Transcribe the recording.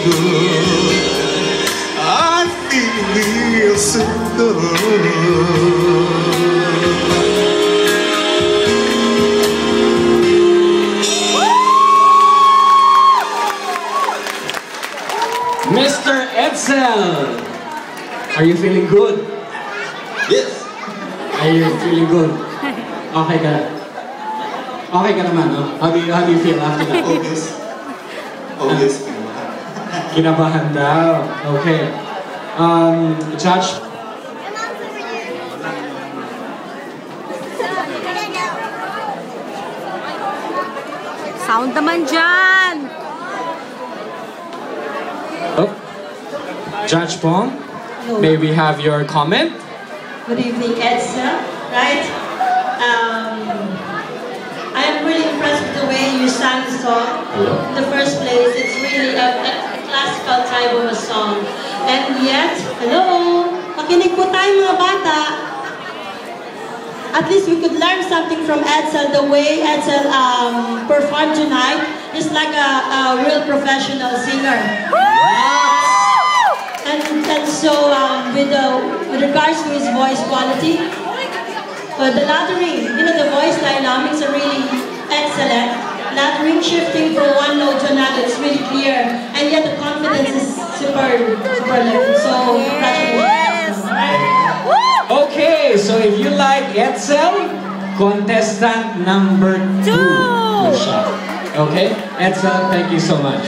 good. I feel so good. Mr. Edsel, are you feeling good? Yes. Are you feeling good? Okay ka? Okay ka naman, no? How do you feel after that? Obvious. Kinabahan daw. Okay. Judge? Sound naman dyan! Oh. Judge Pong, may we have your comment? Good evening, Edsa. Right? I'm really impressed with the way you sang the song. In the first place, it's really a classical type of a song. And yet, hello, makinig po tayo mga bata. At least we could learn something from Edsel. The way Edsel performed tonight is like a real professional singer. And so, with regards to his voice quality, the laddering, the voice dynamics are really excellent. Laddering, shifting from one note to another, it's really clear. And yet the confidence is superlative. So, congratulations. Okay, so if you like Edsel, contestant number 2. Okay, Edsel, thank you so much.